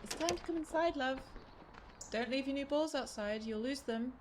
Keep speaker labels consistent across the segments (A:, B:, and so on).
A: It's time to come inside, love. Don't leave your new balls outside, you'll lose them.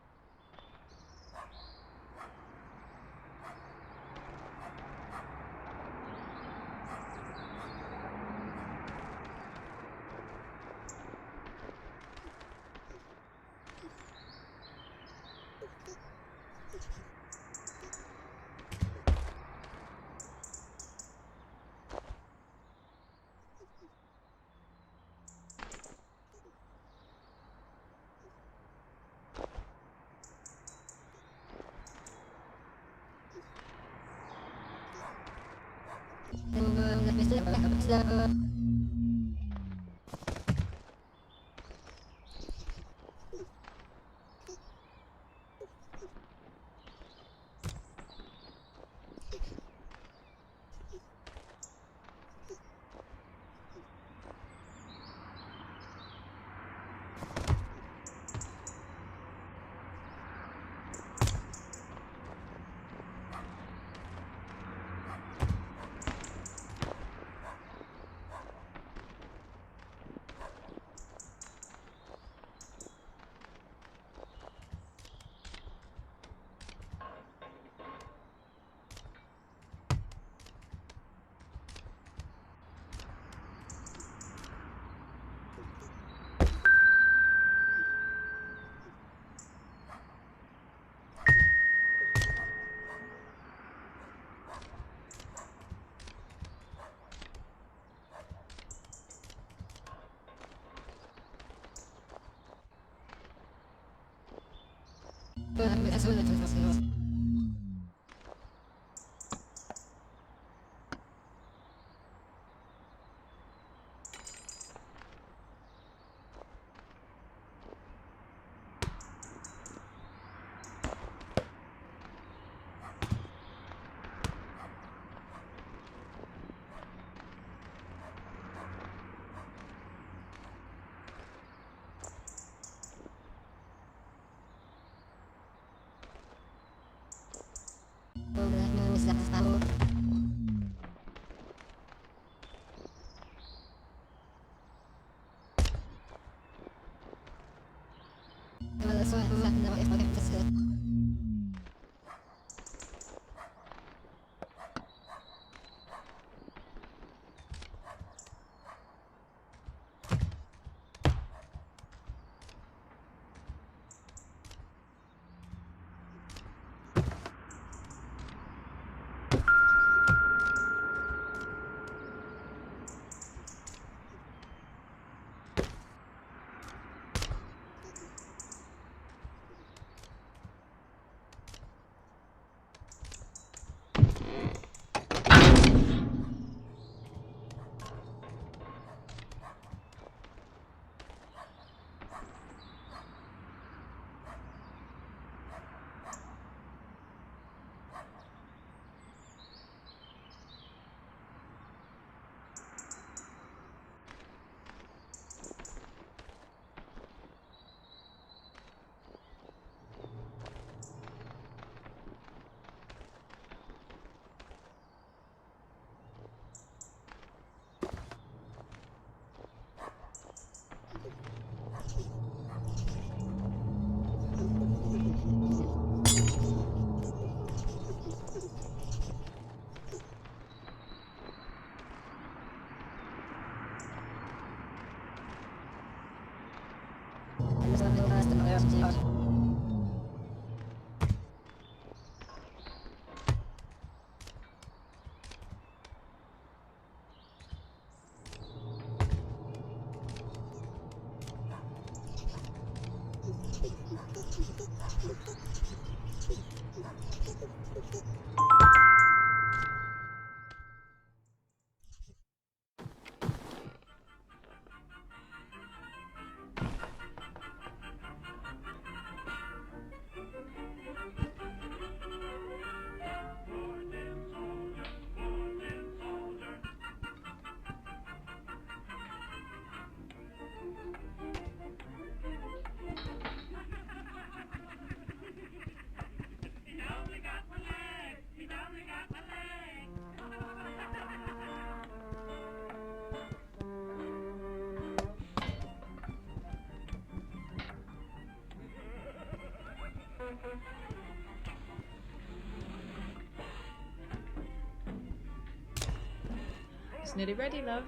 A: It's nearly ready, love.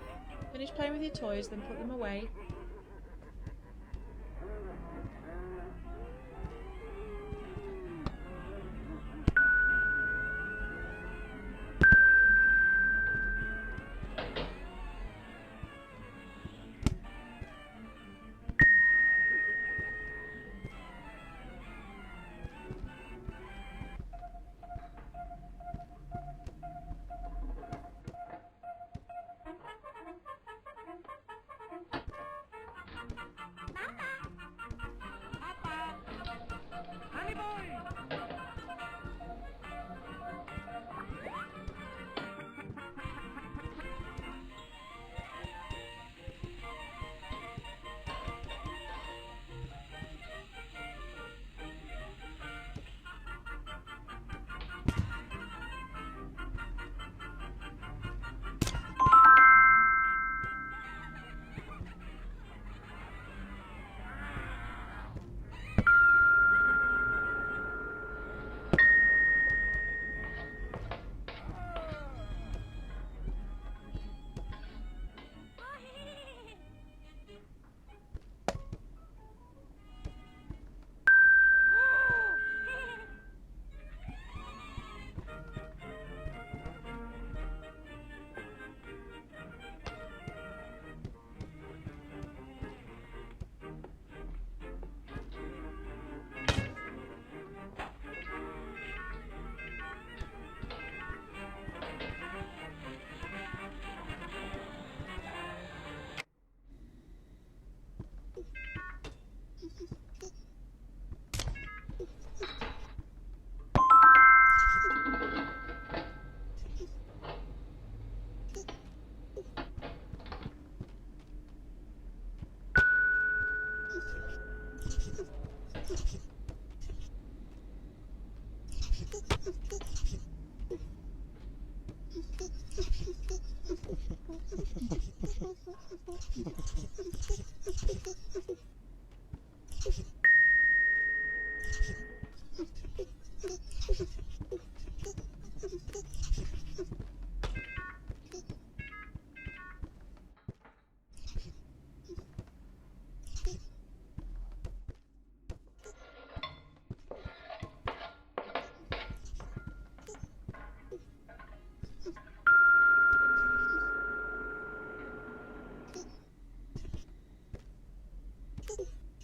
A: Finish playing with your toys, then put them away.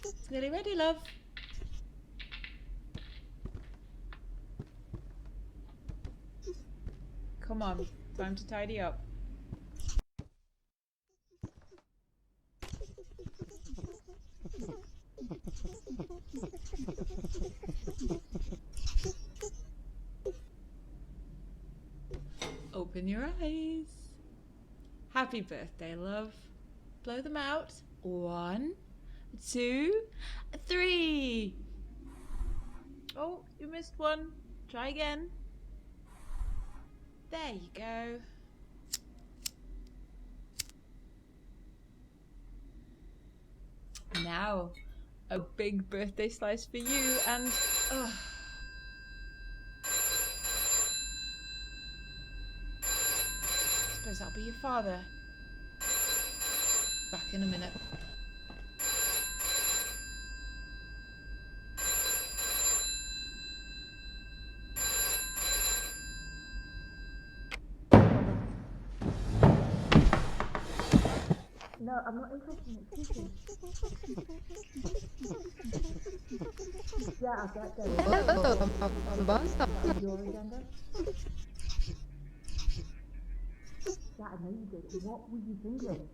A: It's nearly ready, love. Come on, time to tidy up. Open your eyes. Happy birthday, love. Blow them out. 1, 2, 3. Oh, you missed one. Try again. There you go. Now, a big birthday slice for you and... Suppose that'll be your father. Back in a minute. No, I'm not interested in excuses. Yeah, I'll get there. Your agenda? Yeah, I know you did. What were you thinking?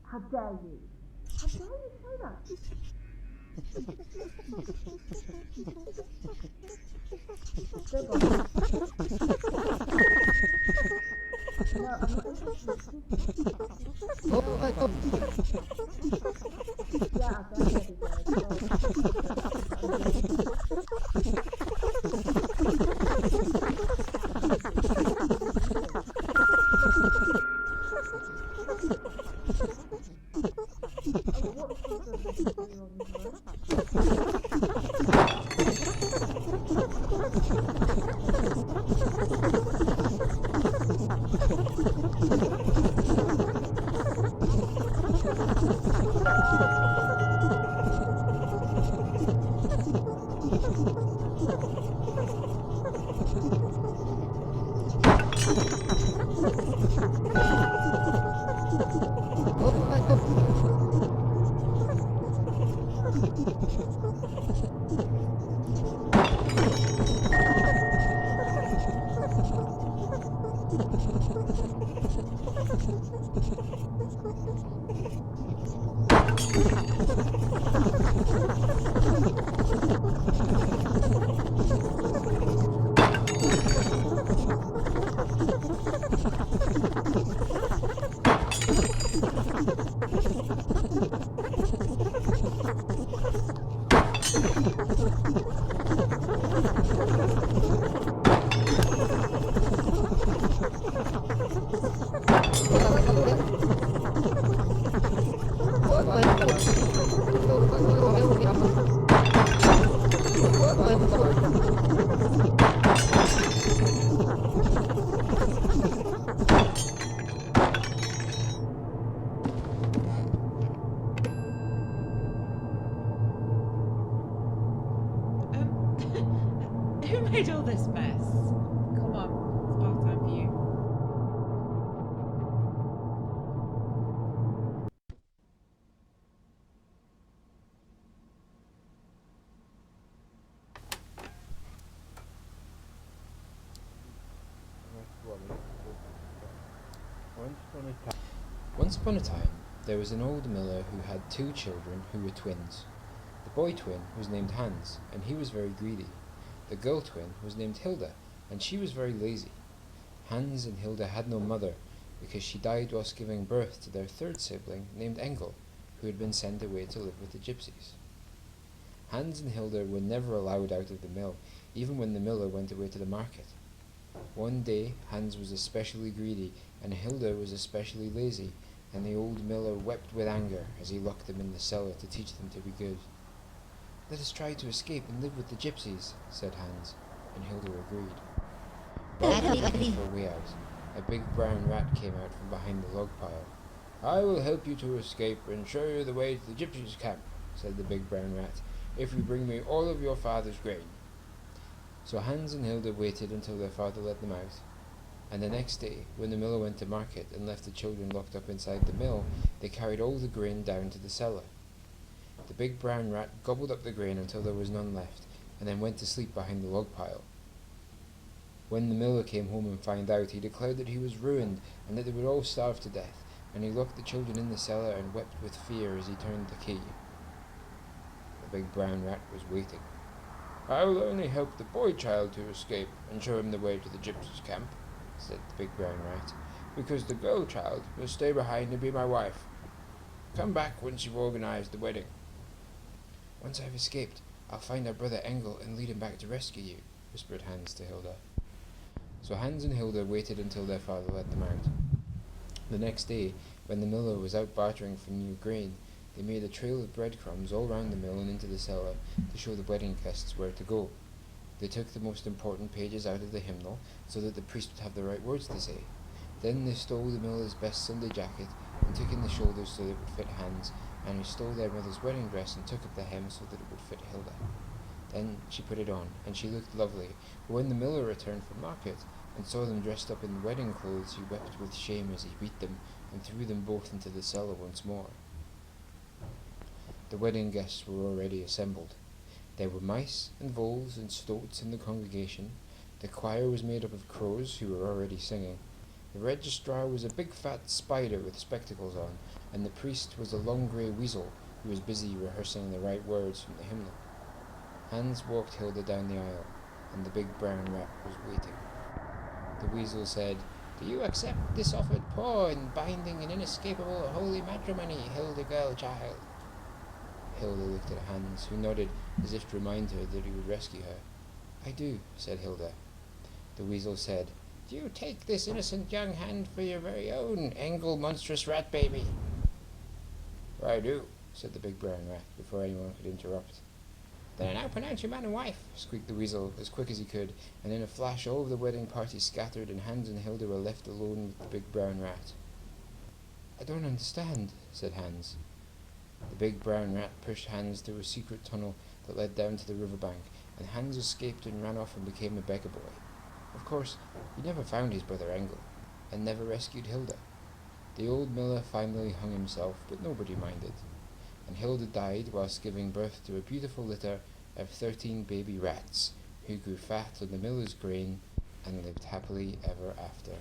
A: How dare you? How dare you say that? No, I'm not interested. Yeah, I'll get ready, guys. Who made all this mess? Come on, it's bath time for you.
B: Once upon a time, there was an old miller who had 2 children who were twins. The boy twin was named Hans, and he was very greedy. The girl twin was named Hilda, and she was very lazy. Hans and Hilda had no mother, because she died whilst giving birth to their 3rd sibling named Engel, who had been sent away to live with the gypsies. Hans and Hilda were never allowed out of the mill, even when the miller went away to the market. One day Hans was especially greedy, and Hilda was especially lazy, and the old miller wept with anger as he locked them in the cellar to teach them to be good. "Let us try to escape and live with the gypsies," said Hans, and Hilda agreed. While they were looking for a way out, a big brown rat came out from behind the log pile. "I will help you to escape and show you the way to the gypsies' camp," said the big brown rat, "if you bring me all of your father's grain." So Hans and Hilda waited until their father let them out, and the next day, when the miller went to market and left the children locked up inside the mill, they carried all the grain down to the cellar. The big brown rat gobbled up the grain until there was none left, and then went to sleep behind the log pile. When the miller came home and found out, he declared that he was ruined and that they would all starve to death, and he locked the children in the cellar and wept with fear as he turned the key. The big brown rat was waiting. "I will only help the boy child to escape and show him the way to the gypsies' camp," said the big brown rat, "because the girl child will stay behind and be my wife. Come back once you've organized the wedding." "Once I've escaped, I'll find our brother Engel and lead him back to rescue you," whispered Hans to Hilda. So Hans and Hilda waited until their father let them out. The next day, when the miller was out bartering for new grain, they made a trail of breadcrumbs all round the mill and into the cellar to show the wedding guests where to go. They took the most important pages out of the hymnal so that the priest would have the right words to say. Then they stole the miller's best Sunday jacket and took in the shoulders so that it would fit Hans, and he stole their mother's wedding dress and took up the hem so that it would fit Hilda. Then she put it on, and she looked lovely, but when the miller returned from market and saw them dressed up in wedding clothes, he wept with shame as he beat them and threw them both into the cellar once more. The wedding guests were already assembled. There were mice and voles and stoats in the congregation. The choir was made up of crows who were already singing. The registrar was a big fat spider with spectacles on, and the priest was a long grey weasel who was busy rehearsing the right words from the hymnal. Hans walked Hilda down the aisle, and the big brown rat was waiting. The weasel said, "Do you accept this offered paw in binding and inescapable holy matrimony, Hilda girl child?" Hilda looked at Hans, who nodded as if to remind her that he would rescue her. "I do," said Hilda. The weasel said, "Do you take this innocent young hand for your very own, Engel monstrous rat baby?" "I do," said the big brown rat, before anyone could interrupt. "Then I now pronounce you man and wife," squeaked the weasel as quick as he could, and in a flash all of the wedding party scattered and Hans and Hilda were left alone with the big brown rat. "I don't understand," said Hans. The big brown rat pushed Hans through a secret tunnel that led down to the riverbank, and Hans escaped and ran off and became a beggar boy. Of course, he never found his brother Engel, and never rescued Hilda. The old miller finally hung himself, but nobody minded, and Hilda died whilst giving birth to a beautiful litter of 13 baby rats, who grew fat on the miller's grain and lived happily ever after.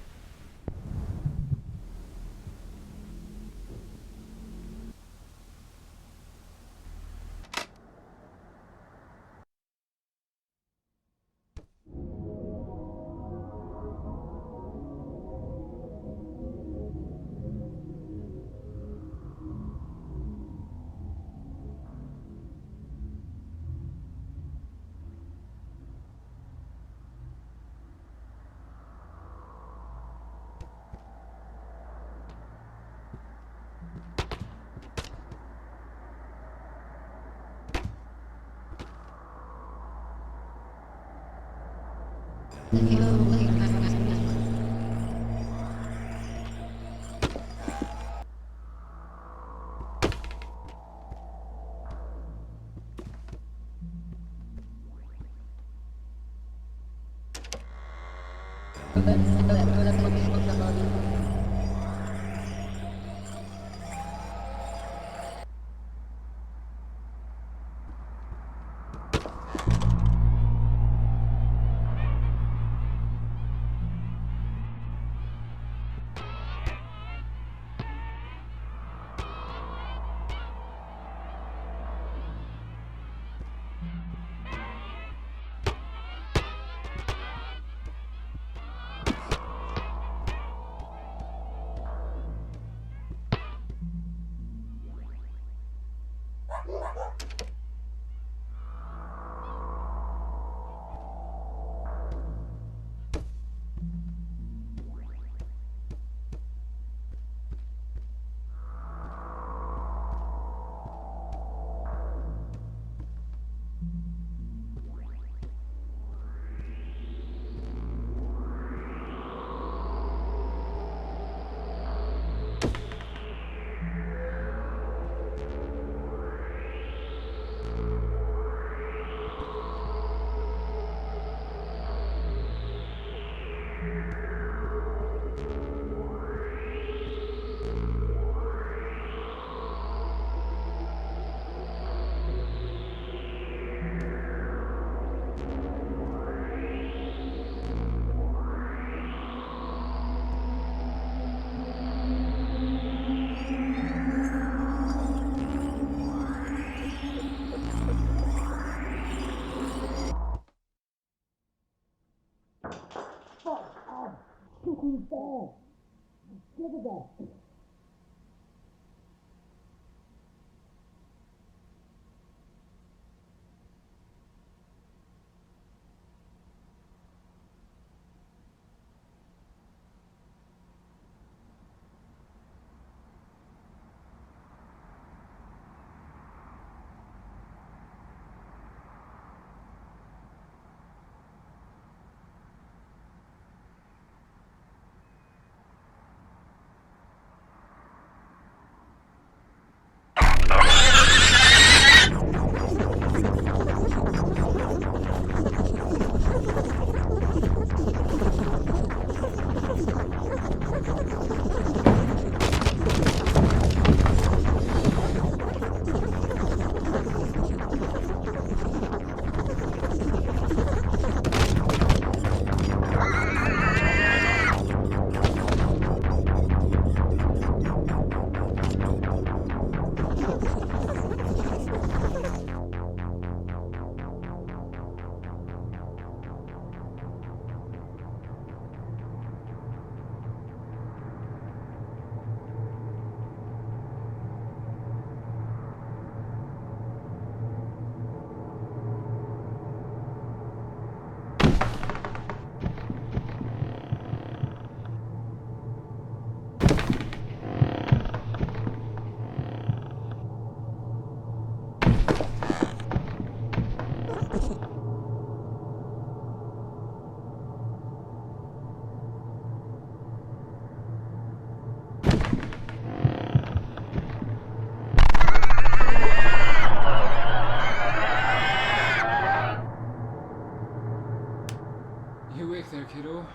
B: kiddo?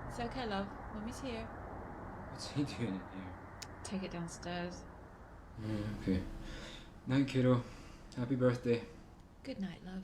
A: It's okay, love. Mummy's here.
B: What's he doing in here?
A: Take it downstairs.
B: Okay. Night, kiddo. Happy birthday.
A: Good night, love.